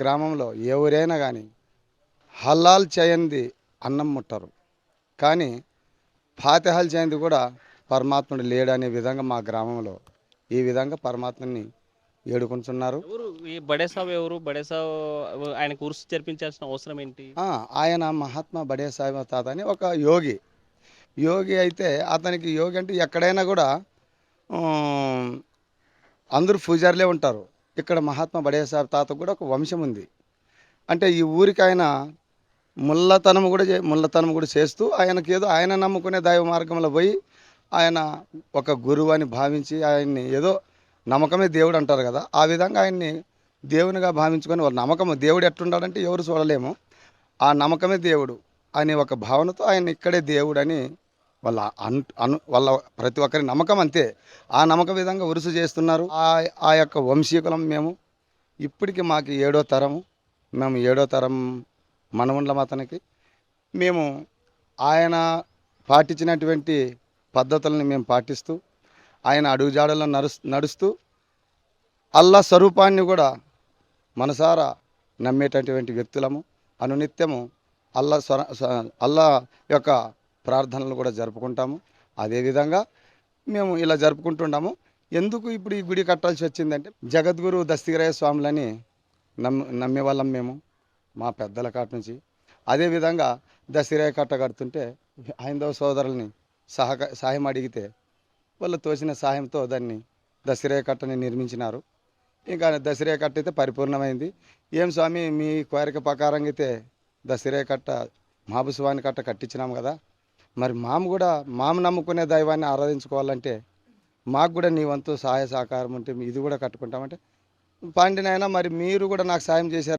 గ్రామంలో ఎవరైనా కానీ హలాల్ చేయంది అన్నం ముట్టరు. కానీ ఫాతిహాలు చేయంది కూడా పరమాత్ముడు లేడనే విధంగా మా గ్రామంలో ఈ విధంగా పరమాత్మని ఏడుకుంటున్నారు. ఎవరు ఈ బడే సాబ్ ఎవరు? బడే సాబ్ ఆయనకు ఉరుసు జరిపించాల్సిన అవసరం ఏంటి? ఆ, ఆయన మహాత్మా బడే సాహెబ్ తాత అని ఒక యోగి. యోగి అయితే అతనికి యోగి అంటే ఎక్కడైనా కూడా ఉమ్, అందరూ పూజారులే ఉంటారు. ఇక్కడ మహాత్మా బడే సాహెబ్ తాత కూడా ఒక వంశం ఉంది. అంటే ఈ ఊరికి ఆయన ముళ్ళతనం కూడా చేస్తూ ఆయనకి ఏదో ఆయన నమ్ముకునే దైవ మార్గంలో పోయి ఆయన ఒక గురువు అని భావించి ఆయన్ని ఏదో నమ్మకమే దేవుడు అంటారు కదా, ఆ విధంగా ఆయన్ని దేవునిగా భావించుకొని వాళ్ళ నమ్మకము దేవుడు ఎట్లుండాలంటే ఎవరు చూడలేము. ఆ నమ్మకమే దేవుడు అనే ఒక భావనతో ఆయన ఇక్కడే దేవుడు అని వాళ్ళ వాళ్ళ ప్రతి ఒక్కరి నమ్మకం అంతే. ఆ నమ్మక విధంగా ఉరుసు చేస్తున్నారు. ఆ యొక్క వంశీకులం మేము. ఇప్పటికి మాకు ఏడో తరము. మేము ఏడో తరం మనవుండ్లం అతనికి. మేము ఆయన పాటించినటువంటి పద్ధతులను మేము పాటిస్తూ ఆయన అడుగుజాడల్లో నడుస్తూ అల్లా స్వరూపాన్ని కూడా మనసారా నమ్మేటటువంటి వ్యక్తులము. అనునిత్యము అల్లా యొక్క ప్రార్థనలు కూడా జరుపుకుంటాము. అదేవిధంగా మేము ఇలా జరుపుకుంటుంటాము. ఎందుకు ఇప్పుడు ఈ గుడి కట్టాల్సి వచ్చిందంటే జగద్గురు దస్తగిరయ్య స్వాములని నమ్మేవాళ్ళం మేము మా పెద్దల కాటి నుంచి. అదేవిధంగా దస్తగిరయ్య కట్ట కడుతుంటే హైందవ సోదరుల్ని సహాయం అడిగితే వాళ్ళు తోచిన సహాయంతో దాన్ని దస్తగిరయ్య కట్టని నిర్మించినారు. ఇంకా దస్తగిరయ్య కట్ట అయితే పరిపూర్ణమైంది. ఏం స్వామి మీ కోరిక ప్రకారంగా అయితే దస్తగిరయ్య కట్ట మహాబుస్వాని కట్ట కట్టించినాము కదా, మరి మాము నమ్ముకునే దైవాన్ని ఆరాధించుకోవాలంటే మాకు కూడా నీ వంతు సహాయ సహకారం ఉంటే ఇది కూడా కట్టుకుంటామంటే, పాండినైనా మరి మీరు కూడా నాకు సాయం చేశారు.